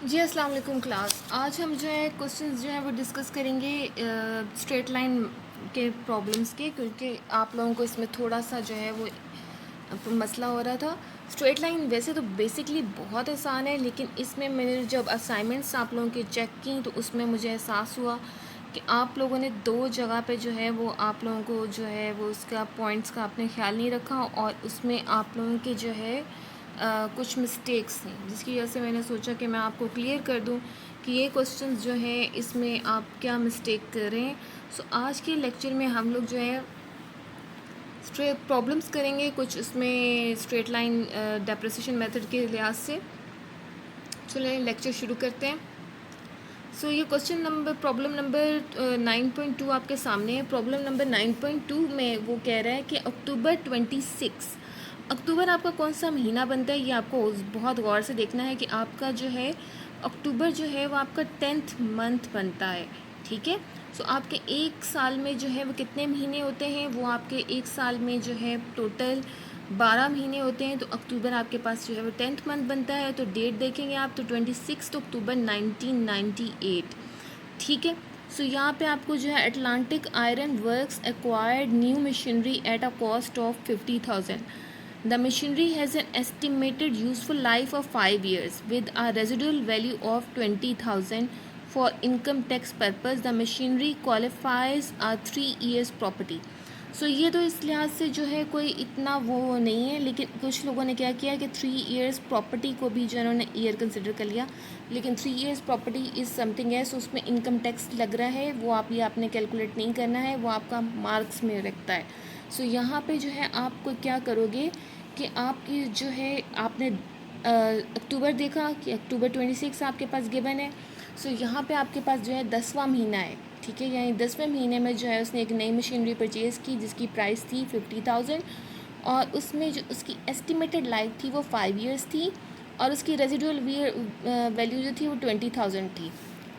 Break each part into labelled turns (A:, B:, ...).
A: जी अस्सलाम वालेकुम क्लास। आज हम जो है क्वेश्चंस जो है वो डिस्कस करेंगे स्ट्रेट लाइन के प्रॉब्लम्स के, क्योंकि आप लोगों को इसमें थोड़ा सा जो है वो मसला हो रहा था। स्ट्रेट लाइन वैसे तो बेसिकली बहुत आसान है, लेकिन इसमें मैंने जब असाइनमेंट्स आप लोगों की चेक की तो उसमें मुझे एहसास हुआ कि आप लोगों ने दो जगह पे जो है वो आप लोगों को जो है वो उसका पॉइंट्स का आपने ख्याल नहीं रखा, और उसमें आप लोगों के जो है कुछ मिस्टेक्स हैं, जिसकी वजह से मैंने सोचा कि मैं आपको क्लियर कर दूं कि ये क्वेश्चंस जो है इसमें आप क्या मिस्टेक कर रहे हैं। सो आज के लेक्चर में हम लोग जो है स्ट्रेट प्रॉब्लम्स करेंगे कुछ, इसमें स्ट्रेट लाइन डेप्रिसिएशन मेथड के लिहाज से। चलिए लेक्चर शुरू करते हैं। सो ये क्वेश्चन नंबर प्रॉब्लम नंबर 9.2 आपके सामने है। प्रॉब्लम नंबर 9.2 में वो कह रहा है कि अक्टूबर 26, अक्टूबर आपका कौन सा महीना बनता है, ये आपको बहुत गौर से देखना है कि आपका जो है अक्टूबर जो है वो आपका 10th मंथ बनता है। ठीक है। सो आपके एक साल में जो है वो कितने महीने होते हैं, वो आपके एक साल में जो है टोटल 12 महीने होते हैं। तो अक्टूबर आपके पास जो है वो 10th मंथ बनता है। तो डेट देखेंगे आप तो 26 अक्टूबर 1998। ठीक है। सो यहाँ पे आपको जो है Atlantic iron works acquired new machinery at a cost of 50,000। The machinery has an estimated useful life of 5 years with a residual value of 20,000. For income tax purpose, the machinery qualifies a 3 years property. सो ये तो इस लिहाज से जो है कोई इतना वो नहीं है, लेकिन कुछ लोगों ने क्या किया कि 3 इयर्स प्रॉपर्टी को भी जो उन्होंने ईयर कंसिडर कर लिया, लेकिन 3 इयर्स प्रॉपर्टी इज़ समथिंग है। सो उसमें इनकम टैक्स लग रहा है, वो आप ये आपने कैलकुलेट नहीं करना है, वो आपका मार्क्स में रखता है। सो यहाँ पे जो है आपको क्या करोगे कि आपकी जो है आपने अक्टूबर देखा कि अक्टूबर 26 आपके पास गिवन है। सो यहाँ पे आपके पास जो है 10वां महीना है। ठीक है, यानी 10वें महीने में जो है उसने एक नई मशीनरी परचेज़ की जिसकी प्राइस थी 50,000, और उसमें जो उसकी एस्टिमेटेड लाइफ थी वो 5 इयर्स थी, और उसकी रेजिडुअल वैल्यू जो थी वो 20,000 थी।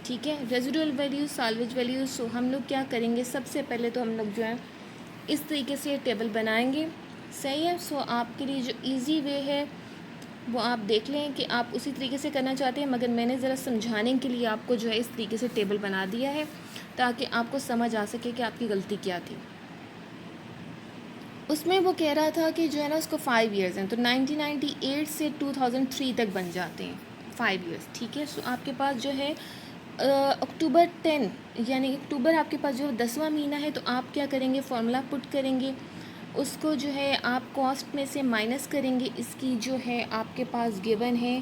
A: ठीक है, रेजिडुअल वैल्यू, साल्वेज वैल्यू। सो हम लोग क्या करेंगे, सबसे पहले तो हम लोग जो है इस तरीके से टेबल बनाएंगे। सही है। सो आपके लिए जो इजी वे है वो आप देख लें कि आप उसी तरीके से करना चाहते हैं, मगर मैंने ज़रा समझाने के लिए आपको जो है इस तरीके से टेबल बना दिया है ताकि आपको समझ आ सके कि आपकी गलती क्या थी। उसमें वो कह रहा था कि जो है ना उसको 5 इयर्स हैं, तो 1998 से 2003 तक बन जाते हैं 5 इयर्स। ठीक है। सो आपके पास जो है अक्टूबर 10, यानी अक्टूबर आपके पास जो 10वां महीना है, तो आप क्या करेंगे, फार्मूला पुट करेंगे, उसको जो है आप कॉस्ट में से माइनस करेंगे। इसकी जो है आपके पास गिवन है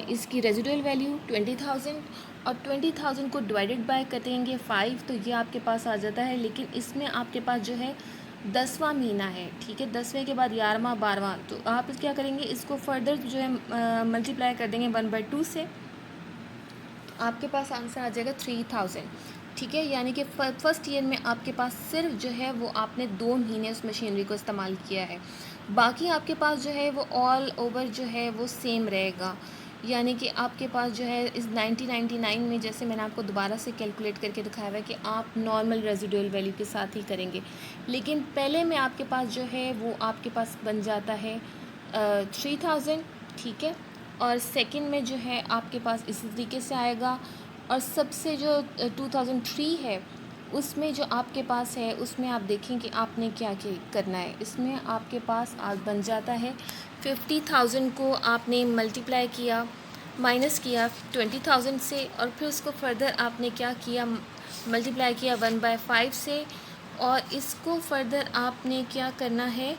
A: इसकी रेजिडुअल वैल्यू 20,000, और 20,000 को डिवाइडेड बाय करेंगे 5, तो ये आपके पास आ जाता है। लेकिन इसमें आपके पास जो है 10वां महीना है। ठीक है, 10वें के बाद 11वां 12वां, तो आप क्या करेंगे, इसको फर्दर जो है मल्टीप्लाई कर देंगे 1/2 से, आपके पास आंसर आ जाएगा 3,000। ठीक है, यानी कि फर्स्ट ईयर में आपके पास सिर्फ जो है वो आपने 2 महीने उस मशीनरी को इस्तेमाल किया है, बाकी आपके पास जो है वो ऑल ओवर जो है वो सेम रहेगा। यानी कि आपके पास जो है इस 1999 में, जैसे मैंने आपको दोबारा से कैलकुलेट करके दिखाया हुआ है, कि आप नॉर्मल रेजिडुअल वैल्यू के साथ ही करेंगे। लेकिन पहले में आपके पास जो है वो आपके पास बन जाता है 3,000। ठीक है, और सेकंड में जो है आपके पास इसी तरीके से आएगा, और सबसे जो 2003 है उसमें जो आपके पास है उसमें आप देखें कि आपने क्या करना है। इसमें आपके पास आज बन जाता है 50,000 को आपने मल्टीप्लाई किया, माइनस किया 20,000 से, और फिर उसको फर्दर आपने क्या किया, मल्टीप्लाई किया 1/5 से, और इसको फर्दर आपने क्या करना है,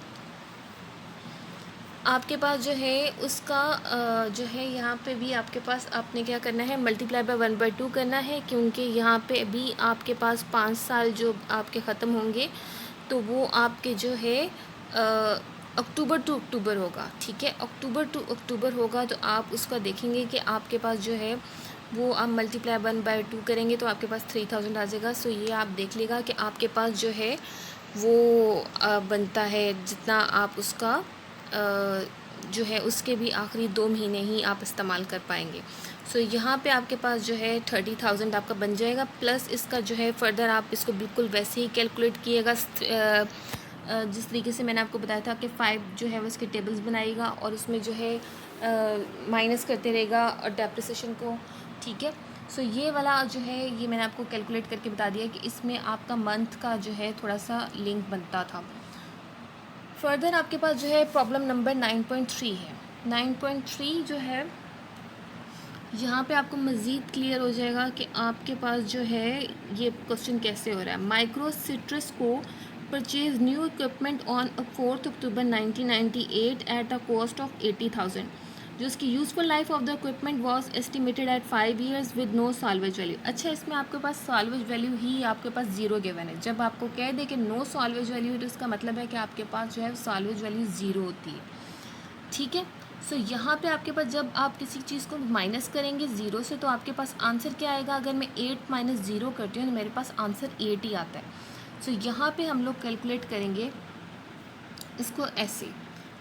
A: आपके पास जो है उसका जो है यहाँ पे भी आपके पास आपने क्या करना है, मल्टीप्लाई बाय 1/2 करना है, क्योंकि यहाँ पे भी आपके पास 5 साल जो आपके ख़त्म होंगे तो वो आपके जो है अक्टूबर टू अक्टूबर होगा। ठीक है, अक्टूबर टू अक्टूबर होगा, तो आप उसका देखेंगे कि आपके पास जो है वो आप मल्टीप्लाई 1/2 करेंगे तो आपके पास 3,000 आ जाएगा। सो ये आप देख लेगा कि आपके पास जो है वो बनता है जितना आप उसका जो है उसके भी आखिरी 2 महीने ही आप इस्तेमाल कर पाएंगे। सो यहाँ पे आपके पास जो है 30,000 आपका बन जाएगा, प्लस इसका जो है फर्दर आप इसको बिल्कुल वैसे ही कैलकुलेट किएगा जिस तरीके से मैंने आपको बताया था कि 5 जो है वो इसके टेबल्स बनाएगा, और उसमें जो है माइनस करते रहेगा और डेप्रिसिएशन को, ठीक है। सो ये वाला जो है ये मैंने आपको कैलकुलेट करके बता दिया कि इसमें आपका मंथ का जो है थोड़ा सा लिंक बनता था। फर्दर आपके पास जो है प्रॉब्लम नंबर 9.3 है। 9.3 जो है यहाँ पे आपको मज़ीद क्लियर हो जाएगा कि आपके पास जो है ये क्वेश्चन कैसे हो रहा है। माइक्रो सिट्रस को purchase new equipment on 4 October 1998 at the cost of 80,000, जो इसकी useful life of the equipment was estimated at 5 years with no salvage value. अच्छा, इसमें आपके पास साल्वेज वैल्यू ही आपके पास ज़ीरो गिवन है। जब आपको कह दे कि नो साल्वेज वैल्यू तो इसका मतलब है कि आपके पास जो है साल्वेज वैल्यू ज़ीरो होती है, ठीक है। सो यहाँ पे आपके पास जब आप किसी चीज़ को माइनस करेंगे ज़ीरो से तो आपके पास आंसर क्या आएगा। अगर मैं 8 माइनस ज़ीरो करती हूँ तो मेरे पास आंसर 8 ही आता है। सो यहाँ पे हम लोग कैलकुलेट करेंगे इसको ऐसे,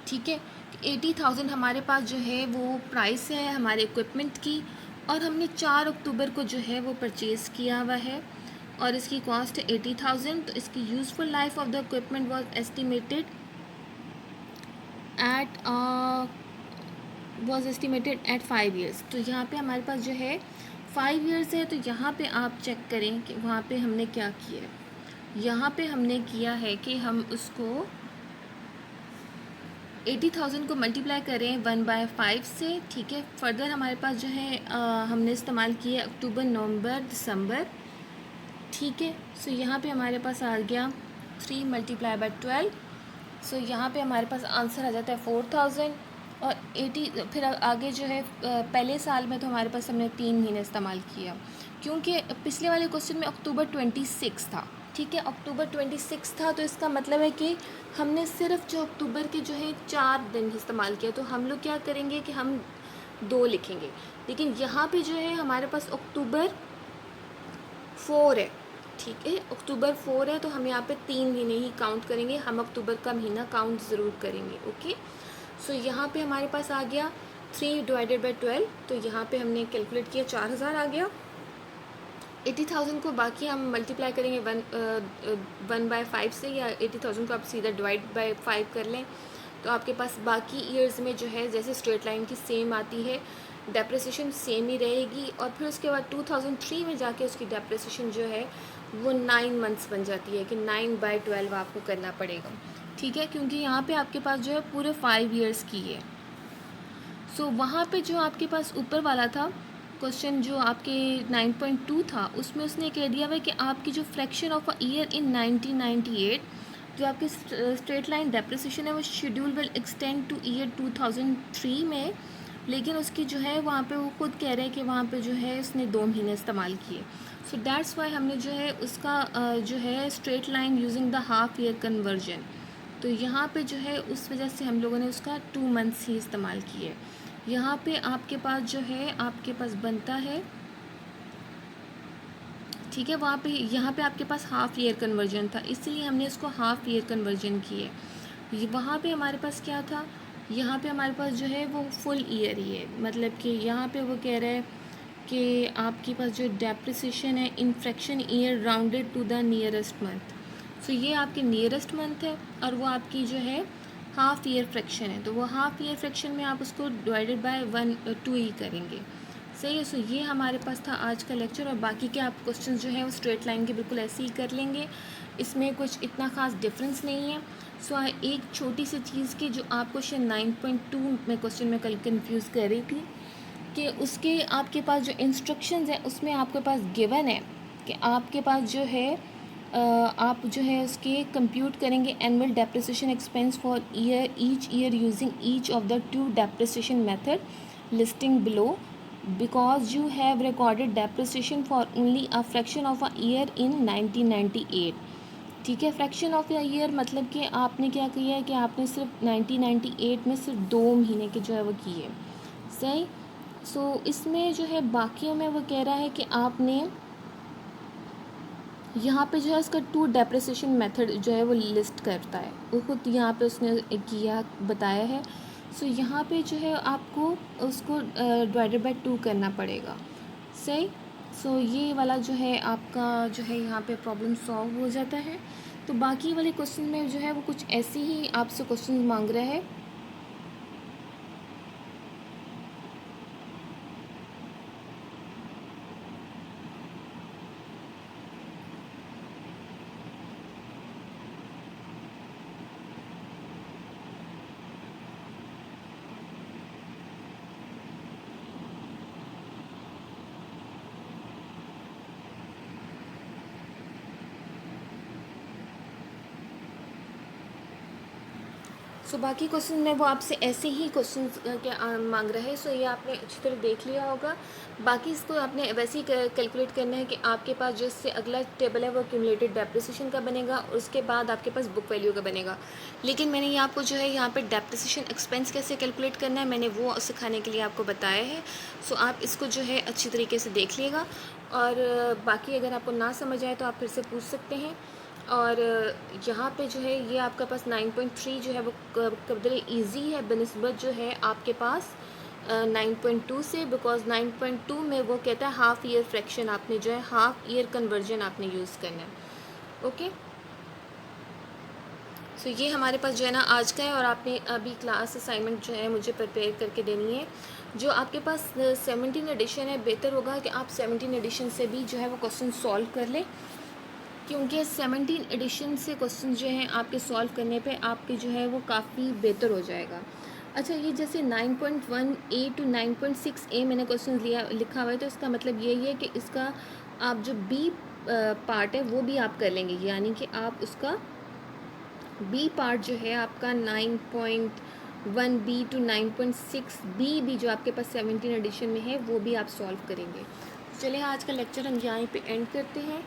A: ठीक है। 80,000 हमारे पास जो है वो प्राइस है हमारे इक्विपमेंट की, और हमने 4 अक्टूबर को जो है वो परचेज़ किया हुआ है और इसकी कॉस्ट है 80,000। तो इसकी useful life of the equipment was estimated at 5 years। तो यहाँ पे हमारे पास जो है 5 years है। तो यहाँ पे आप चेक करें कि वहाँ पे हमने क्या किया है। यहाँ पे हमने किया है कि हम उसको 80,000 को मल्टीप्लाई करें 1/5 से, ठीक है। फर्दर हमारे पास जो है हमने इस्तेमाल किया अक्टूबर, नवंबर, दिसंबर, ठीक है। सो यहाँ पे हमारे पास आ गया 3 × 12। सो यहाँ पे हमारे पास आंसर आ जाता है 4,000 और 80। फिर आगे जो है पहले साल में तो हमारे पास हमने 3 महीने इस्तेमाल किया, क्योंकि पिछले वाले क्वेश्चन में अक्टूबर 26 था, ठीक है। अक्टूबर 26 था तो इसका मतलब है कि हमने सिर्फ जो अक्टूबर के जो है 4 दिन इस्तेमाल किया। तो हम लोग क्या करेंगे कि हम 2 लिखेंगे, लेकिन यहाँ पे जो है हमारे पास अक्टूबर 4 है, ठीक है। अक्टूबर 4 है तो हम यहाँ पे 3 महीने ही काउंट करेंगे, हम अक्टूबर का महीना काउंट ज़रूर करेंगे, ओके। सो यहाँ पे हमारे पास आ गया 3 / 12। तो यहाँ पे हमने कैलकुलेट किया 4,000 आ गया। 80,000 को बाकी हम मल्टीप्लाई करेंगे 1/5 से, या 80,000 को आप सीधा डिवाइड बाय 5 कर लें तो आपके पास बाकी ईयर्स में जो है जैसे स्ट्रेट लाइन की सेम आती है, डेप्रिसिएशन सेम ही रहेगी। और फिर उसके बाद 2003 में जाके उसकी डेप्रिसिएशन जो है वो 9 months बन जाती है कि 9/12 आपको करना पड़ेगा, ठीक है, क्योंकि यहाँ पे आपके पास जो है पूरे 5 years की है। सो वहाँ पे जो आपके पास ऊपर वाला था क्वेश्चन जो आपके 9.2 था, उसमें उसने कह दिया हुआ कि आपकी जो fraction of a year in 1998, जो आपकी स्ट्रेट लाइन डेप्रिसिएशन है वो schedule will extend two year 2003 में, लेकिन उसकी जो है वहाँ पे वो खुद कह रहे हैं कि वहाँ पे जो है उसने 2 महीने इस्तेमाल किए। सो दैट्स वाई हमने जो है उसका जो है straight line using the half year conversion, तो यहाँ पे जो है उस वजह से हम लोगों ने उसका 2 months ही इस्तेमाल किए। यहाँ पे आपके पास जो है आपके पास बनता है, ठीक है। वहाँ पे यहाँ पे आपके पास हाफ़ ईयर कन्वर्जन था, इसलिए हमने इसको हाफ़ ईयर कन्वर्जन किए। वहाँ पे हमारे पास क्या था, यहाँ पे हमारे पास जो है वो फुल ईयर ही है, मतलब कि यहाँ पे वो कह रहा है कि आपके पास जो डेप्रिसिएशन है in fraction year rounded to the nearest month. So ये आपके नियरेस्ट मंथ है और वो आपकी जो है हाफ़ ईयर फ्रैक्शन है, तो वो हाफ़ ईयर फ्रैक्शन में आप उसको डिवाइडेड बाय 2 ही करेंगे, सही है। सो ये हमारे पास था आज का लेक्चर, और बाकी के आप क्वेश्चन जो है वो स्ट्रेट लाइन के बिल्कुल ऐसे ही कर लेंगे, इसमें कुछ इतना ख़ास डिफरेंस नहीं है। सो एक छोटी सी चीज़ की जो आप क्वेश्चन 9.2 में क्वेश्चन में कल कन्फ्यूज़ कर रही थी कि उसके आपके पास जो इंस्ट्रक्शंस हैं उसमें आपके पास गिवन है कि आपके पास जो है आप जो है उसके कंप्यूट करेंगे annual depreciation expense for each year using each of the 2 depreciation method listing below, because you have recorded depreciation for only a fraction of a year in 1998, ठीक है। फ्रैक्शन ऑफ अ ईयर मतलब कि आपने क्या किया है कि आपने सिर्फ 1998 में सिर्फ 2 महीने के जो है वो किए, सही। सो इसमें जो है बाकियों में वो कह रहा है कि आपने यहाँ पे जो है उसका 2 डेप्रिसिएशन मेथड जो है वो लिस्ट करता है, वो खुद यहाँ पे उसने किया बताया है। सो यहाँ पे जो है आपको उसको डिवाइडेड बाय 2 करना पड़ेगा, सही। सो ये वाला जो है आपका जो है यहाँ पे प्रॉब्लम सॉल्व हो जाता है। तो बाकी वाले क्वेश्चन में जो है वो कुछ ऐसे ही आपसे क्वेश्चन मांग रहा है सो बाकी क्वेश्चन में वो आपसे ऐसे ही क्वेश्चन के मांग रहा है। सो ये आपने अच्छी तरह देख लिया होगा। बाकी इसको आपने वैसे ही कैलकुलेट करना है कि आपके पास जो इससे अगला टेबल है वो क्यूमुलेटेड डेप्रिसिएशन का बनेगा, उसके बाद आपके पास बुक वैल्यू का बनेगा। लेकिन मैंने ये आपको जो है यहाँ पे डेप्रिसिएशन एक्सपेंस कैसे कैलकुलेट करना है मैंने वो सिखाने के लिए आपको बताया है। सो आप इसको जो है अच्छी तरीके से देख लिएगा, और बाकी अगर आपको ना समझ आए तो आप फिर से पूछ सकते हैं। और यहाँ पे जो है ये आपका पास 9.3 जो है वो कदर इजी है बनिस्बत जो है आपके पास 9.2 से, बिकॉज 9.2 में वो कहता है हाफ ईयर फ्रैक्शन आपने जो है हाफ ईयर कन्वर्जन आपने यूज़ करना है। ओके, सो ये हमारे पास जो है ना आज का है, और आपने अभी क्लास असाइनमेंट जो है मुझे प्रिपेयर करके देनी है। जो आपके पास 17 एडिशन है, बेहतर होगा कि आप 17 एडिशन से भी जो है वो क्वेश्चन सॉल्व कर लें, क्योंकि 17 एडिशन से क्वेश्चन जो हैं आपके सॉल्व करने पे आपके जो है वो काफ़ी बेहतर हो जाएगा। अच्छा, ये जैसे 9.1 ए टू 9.6 ए मैंने क्वेश्चन लिखा हुआ है, तो इसका मतलब यही है कि इसका आप जो बी पार्ट है वो भी आप कर लेंगे, यानी कि आप उसका बी पार्ट जो है आपका 9.1 बी टू 9.6 बी भी जो आपके पास 17 एडिशन में है वो भी आप सॉल्व करेंगे। चलिए आज का लेक्चर हम यहाँ पे एंड करते हैं।